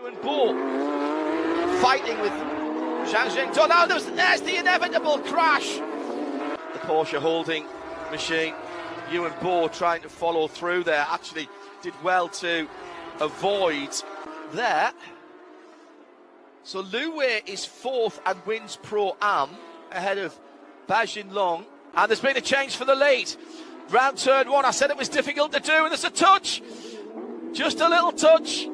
And Bull fighting with Zhuzhou. Now there's the inevitable crash. The Porsche holding machine, Ewan Bohr trying to follow through there, actually did well to avoid there. So Lu Wei is fourth and wins Pro-Am ahead of Bajin Long. And there's been a change for the lead. Round turn one, I said it was difficult to do, and there's a touch. Just a little touch.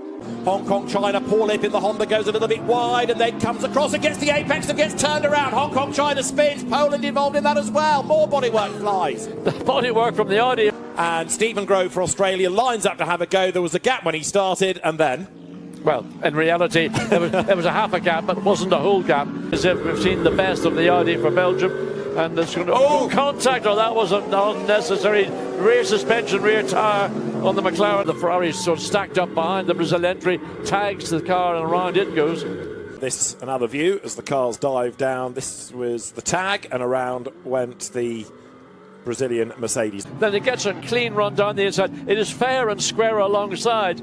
Hong Kong, China, Paul Ip in the Honda goes a little bit wide and then comes across and gets the apex and gets turned around. Hong Kong, China spins. Poland involved in that as well. More bodywork flies. The bodywork from the Audi. And Stephen Grove for Australia lines up to have a go. There was a gap when he started and then... Well, in reality, there was a half a gap, but it wasn't a whole gap. As if we've seen the best of the Audi for Belgium. And there's going to, contact, that was an unnecessary rear suspension, rear tyre on the McLaren. The Ferrari sort of stacked up behind the Brazil entry, tags the car and around it goes. This another view as the cars dive down. This was the tag and around went the Brazilian Mercedes. Then it gets a clean run down the inside. It is fair and square alongside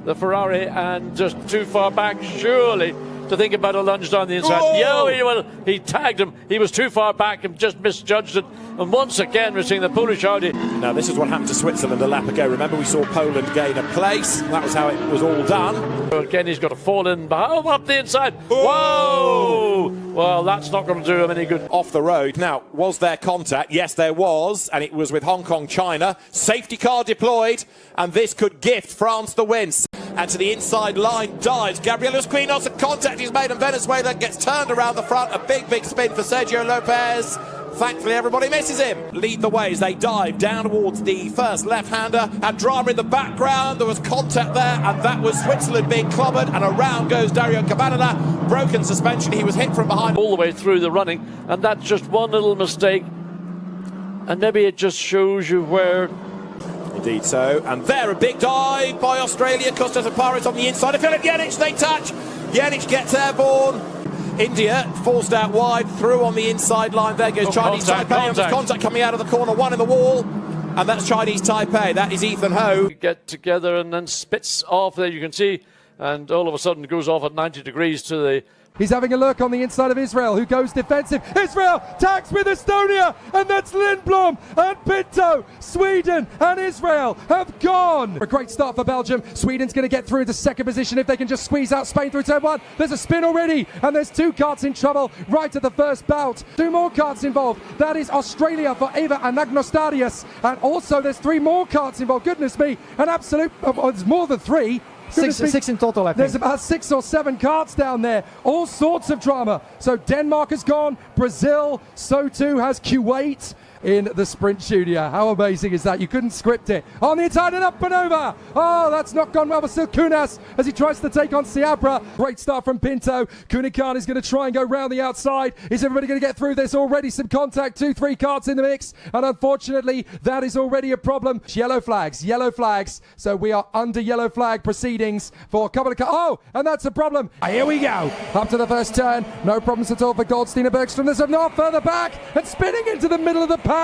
the Ferrari and just too far back, surely, to think about a lunge down the inside. Yeah, he tagged him. He was too far back and just misjudged it. And once again, we're seeing the Polish Audi. Now, this is what happened to Switzerland a lap ago. Remember, we saw Poland gain a place. That was how it was all done. Again, he's got to fall in behind, up the inside. Whoa! Well, that's not going to do him any good. Off the road. Now, was there contact? Yes, there was. And it was with Hong Kong, China. Safety car deployed. And this could gift France the win. And to the inside line dives. Gabriel Esquinos, a contact is made, and Venezuela gets turned around the front. A big, big spin for Sergio Lopez. Thankfully, everybody misses him. Lead the way as they dive down towards the first left-hander. And drama in the background. There was contact there, and that was Switzerland being clobbered. And around goes Dario Cabanela. Broken suspension. He was hit from behind. All the way through the running, and that's just one little mistake. And maybe it just shows you where... Indeed so. And there, a big dive by Australia. Costas and Paris on the inside of Philip Janic. They touch. Janic gets airborne. India forced out wide, through on the inside line. There goes Chinese Taipei. And there's contact coming out of the corner, one in the wall. And that's Chinese Taipei. That is Ethan Ho. Get together and then spits off there, you can see. And all of a sudden goes off at 90 degrees to the... He's having a look on the inside of Israel, who goes defensive. Israel tags with Estonia, and that's Lindblom and Pinto. Sweden and Israel have gone. A great start for Belgium. Sweden's going to get through into second position if they can just squeeze out Spain through turn one. There's a spin already, and there's two karts in trouble right at the first bout. Two more karts involved. That is Australia for Eva and Agnostadius. And also there's three more karts involved. Goodness me, an absolute, there's more than three. Six in total, I think. There's about 6 or 7 karts down there. All sorts of drama. So Denmark has gone. Brazil, so too has Kuwait in the sprint studio. How amazing is that? You couldn't script it. On the inside and up and over. Oh, that's not gone well for Sil Kunas as he tries to take on Seabra. Great start from Pinto. Kunikan is going to try and go round the outside. Is everybody going to get through this? Already some contact. 2-3 karts in the mix. And unfortunately, that is already a problem. Yellow flags. Yellow flags. So we are under yellow flag proceedings for a couple of cars. Oh, and that's a problem. Here we go. Up to the first turn. No problems at all for Goldstein and Bergstrom. There's a not further back and spinning into the middle of the pack.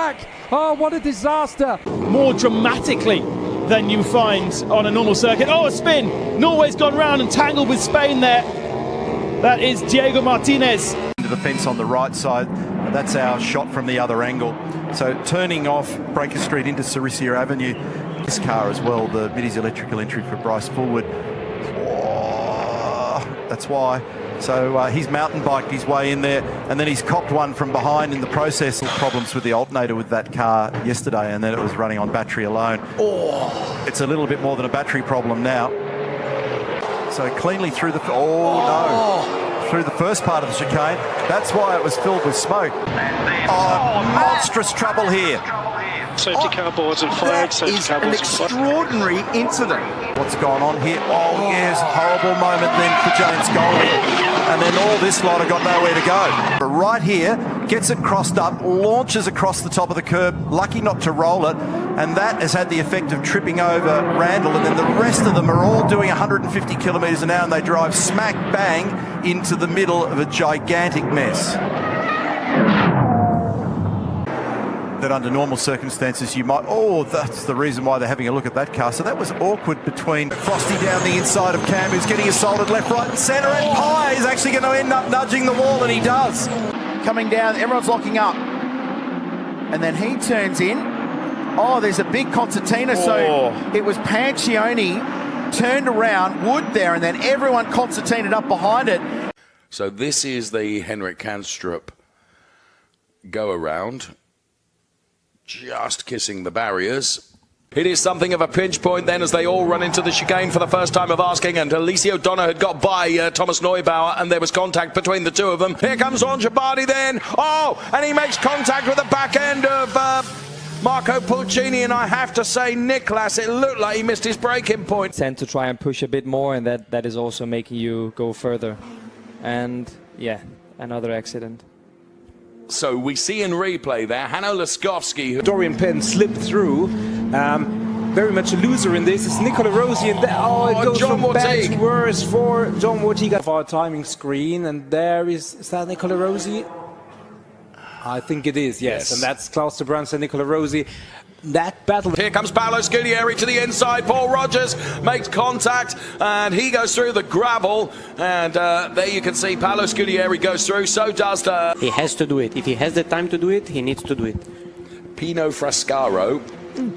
Oh, what a disaster. More dramatically than you find on a normal circuit. Oh, a spin. Norway's gone round and tangled with Spain there. That is Diego Martinez. Into the fence on the right side. That's our shot from the other angle. So turning off Breaker Street into Sarisia Avenue. This car as well, the Middies electrical entry for Bryce Fullwood. Oh, that's why. So he's mountain biked his way in there, and then he's copped one from behind in the process. Problems with the alternator with that car yesterday, and then it was running on battery alone. Oh, it's a little bit more than a battery problem now. So cleanly through the... through the first part of the chicane. That's why it was filled with smoke. Oh, monstrous trouble here. Safety car boards and fire safety car boards. That is an extraordinary incident. What's gone on here? Oh, yes, horrible moment then for James Golding. And then all this lot have got nowhere to go. But right here, gets it crossed up, launches across the top of the curb, lucky not to roll it, and that has had the effect of tripping over Randall, and then the rest of them are all doing 150 kilometres an hour, and they drive smack bang into the middle of a gigantic mess. that under normal circumstances you might, oh, that's the reason why they're having a look at that car. So that was awkward between Frosty down the inside of Cam, who's getting assaulted left, right and centre, and Pye is actually going to end up nudging the wall, and he does. Coming down, everyone's locking up. And then he turns in. Oh, there's a big concertina. So it was Pancioni turned around, Wood there, and then everyone concertinaed up behind it. So this is the Henrik Kanstrup go around, just kissing the barriers. It is something of a pinch point then as they all run into the chicane for the first time of asking, and Alicia O'Donnell had got by Thomas Neubauer and there was contact between the two of them. Here comes Ron Gibardi then. Oh, and he makes contact with the back end of Marco Pulcini, and I have to say, Niklas, it looked like he missed his braking point. Tend to try and push a bit more, and that is also making you go further. And yeah, another accident. So we see in replay there, Hanno Laskowski. Dorian Penn slipped through. Very much a loser in this is Nicola Rossi, and it goes John from bad Mortigue. to worse for John Mortigue. Our timing screen, and there is that Nicola Rossi? I think it is, yes. And that's Klaus de Brands and Nicola Rossi. That battle. Here comes Paolo Scudieri to the inside. Paul Rogers makes contact and he goes through the gravel, and there you can see Paolo Scudieri goes through, so does He has to do it. If he has the time to do it, he needs to do it. Pino Frascaro.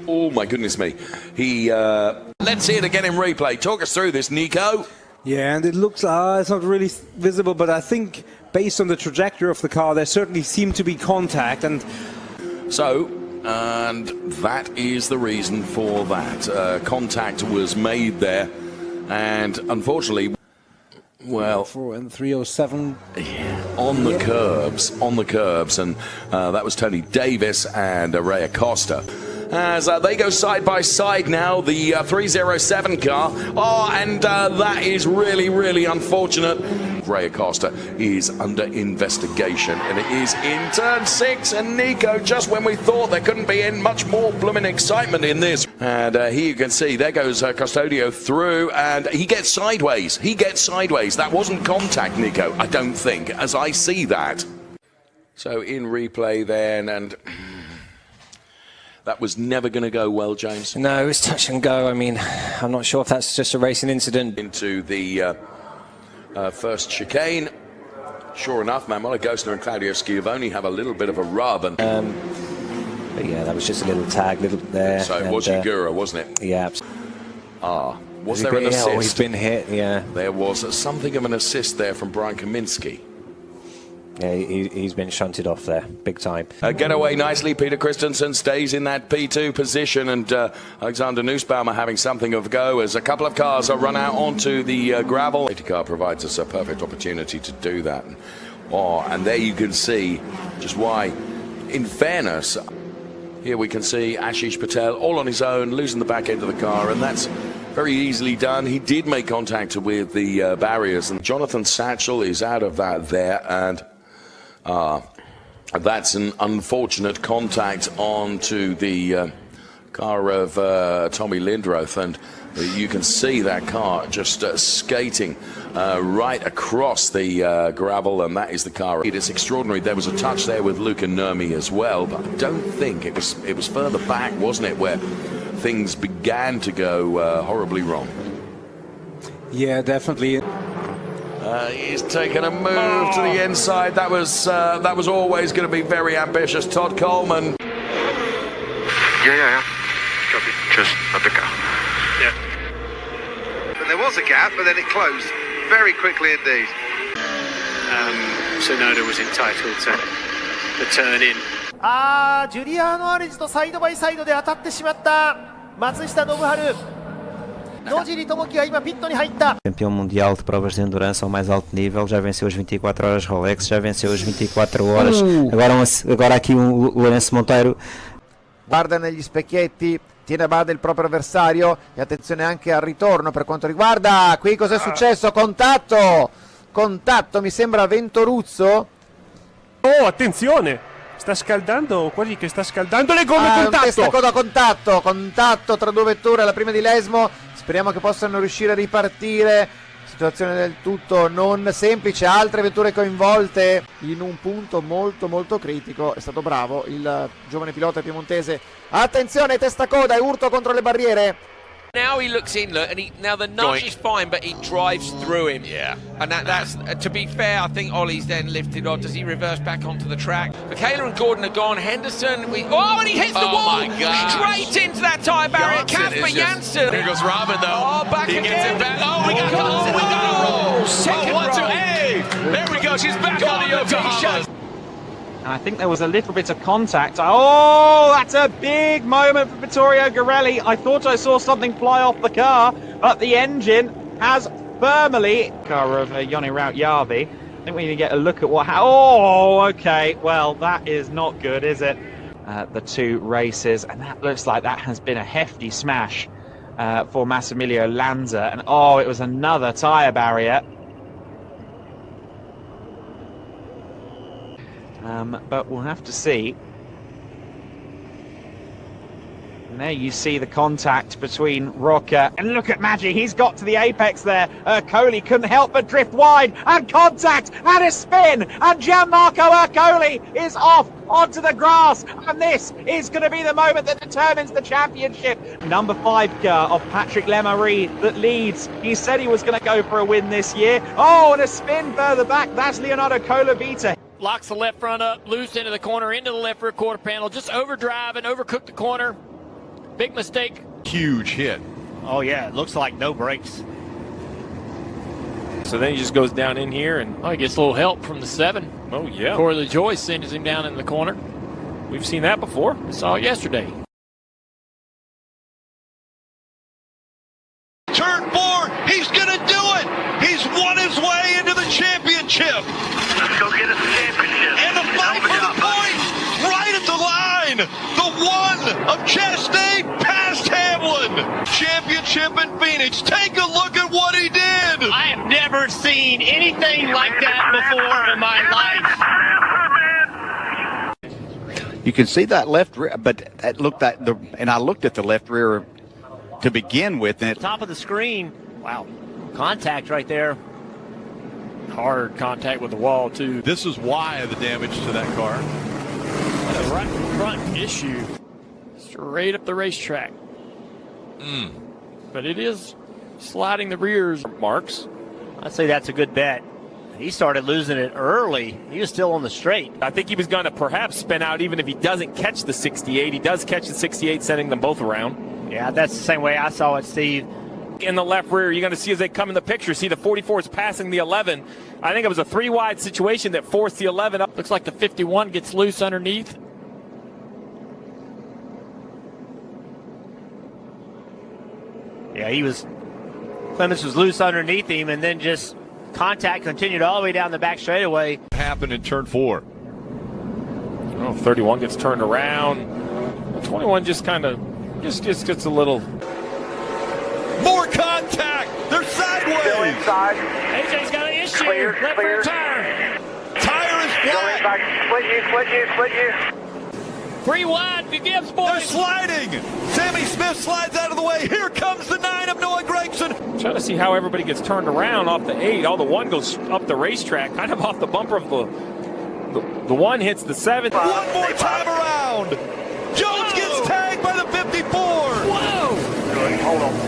Oh my goodness me. He let's see it again in replay. Talk us through this, Nico. Yeah, and it looks, it's not really visible, but I think based on the trajectory of the car, there certainly seemed to be contact. And that is the reason for that. Contact was made there, and unfortunately, well, 4 and 307 on the curbs, and that was Tony Davis and Ray Acosta. As they go side by side now, the 307 car. Oh, and that is really, really unfortunate. Ray Acosta is under investigation, and it is in turn 6. And Nico, just when we thought there couldn't be much more blooming excitement in this. And here you can see, there goes Custodio through, and he gets sideways. That wasn't contact, Nico, I don't think, as I see that. So in replay then, and that was never going to go well, James. No, it was touch and go. I mean, I'm not sure if that's just a racing incident. Into the first chicane. Sure enough, Manuela Gosner and Claudio Schiavone have a little bit of a rub. And but yeah, that was just a little tag, little there. So it was Ugura, wasn't it? Yeah. Was there an assist? Oh, he's been hit, yeah. There was something of an assist there from Brian Kaminsky. Yeah, he's been shunted off there, big time. Get away nicely. Peter Christensen stays in that P2 position, and Alexander Nussbaumer having something of a go as a couple of cars are run out onto the gravel. Safety car provides us a perfect opportunity to do that. And there you can see just why, in fairness, here we can see Ashish Patel all on his own, losing the back end of the car, and that's very easily done. He did make contact with the barriers, and Jonathan Satchel is out of that there, and that's an unfortunate contact onto the car of Tommy Lindroth, and you can see that car just skating right across the gravel, and that is the car. It is extraordinary. There was a touch there with Luca Nurmi as well, but I don't think it was further back, wasn't it, where things began to go horribly wrong. Yeah, definitely. He's taken a move to the inside. That was always going to be very ambitious. Todd Coleman. Yeah. Copy. Just at the car. Yeah. But there was a gap, but then it closed very quickly indeed. Tsunoda was entitled to turn in. ジュリアーノ・アレジとサイドバイサイドで当たってしまった松下信春。野尻智樹が今ピットに入った。 Campeão mundial de provas de endurance ao mais alto nível, já venceu as 24 horas Rolex, já venceu as 24 horas. Agora aqui o Lourenço Monteiro. Guarda negli specchietti, tiene a bada il proprio avversario e attenzione anche al ritorno per quanto riguarda qui cos'è successo. Contatto, mi sembra Ventoruzzo. Oh, attenzione! Sta scaldando, quasi che sta scaldando le gomme. Contatto tra due vetture, la prima di Lesmo. Speriamo che possano riuscire a ripartire. situazione del tutto non semplice, altre vetture coinvolte in un punto molto critico. È stato bravo il giovane pilota piemontese. Attenzione, testa coda e urto contro le barriere. Now he looks in, look, and now the nudge is fine, but he drives through him. Yeah. And that's to be fair, I think Ollie's then lifted on. Does he reverse back onto the track? Michaela and Gordon are gone. Henderson, and he hits the wall! My gosh. Straight into that tyre barrier. Casper Janssen. Here goes Robin, though. Oh, back he again. gets it back. Oh, we got a roll. Second one, two, roll. hey! There we go. She's back on the Yokohama. I think there was a little bit of contact. Oh, that's a big moment for Vittorio Garelli. I thought I saw something fly off the car, but the engine has firmly... Car of Joni Rautjärvi. I think we need to get a look at what happened. Oh, okay. Well, that is not good, is it? The two races, and that looks like that has been a hefty smash for Massimilio Lanza. And oh, it was another tyre barrier. But we'll have to see. And there you see the contact between Rocca and look at Maggi. He's got to the apex there. Ercole couldn't help but drift wide, and contact and a spin, and Gianmarco Ercole is off onto the grass, and this is going to be the moment that determines the championship. Number 5 car of Patrick Lemarie that leads. He said he was going to go for a win this year. Oh, and a spin further back. That's Leonardo Colavita. Locks the left front up, loose into the corner, into the left rear quarter panel, just overdrive and overcooked the corner. Big mistake. Huge hit. Oh yeah, it looks like no brakes. So then he just goes down in here and... Oh, he gets a little help from the 7. Oh, yeah. Corey LaJoie sends him down in the corner. We've seen that before. We saw it yesterday. Turn 4, he's going to do it! He's won his way into the championship! Let's go get us the championship. And the fight for the point! Right at the line! The one of Chastain past Hamlin! Championship in Phoenix. Take a look at what he did! I have never seen anything like that before in my life. You can see that left rear, but that looked and I looked at the left rear to begin with. And Top of the screen. Wow. Contact right there. Hard contact with the wall, too. This is why the damage to that car. A right front issue. Straight up the racetrack. But it is sliding the rears marks. I'd say that's a good bet. He started losing it early. He was still on the straight. I think he was going to perhaps spin out even if he doesn't catch the 68. He does catch the 68, sending them both around. Yeah, that's the same way I saw it, Steve. In the left rear, you're going to see as they come in the picture, see the 44 is passing the 11. I think it was a 3-wide situation that forced the 11 up. Looks like the 51 gets loose underneath. Yeah, Clements was loose underneath him, and then just contact continued all the way down the back straightaway. Happened in turn 4. Oh, 31 gets turned around. 21 just kind of just gets a little. More contact! They're sideways! Still inside. AJ's got an issue. Clear, Left clear. rear tire. Tire is Still flat! inside. Split you. 3 wide, Gibbs, boys. They're sliding! Sammy Smith slides out of the way. Here comes the 9 of Noah Gragson. Trying to see how everybody gets turned around off the 8. All the 1 goes up the racetrack, kind of off the bumper of the 1 hits the 7. One more time around. Jones gets tagged by the 54. Whoa! Good. Hold on.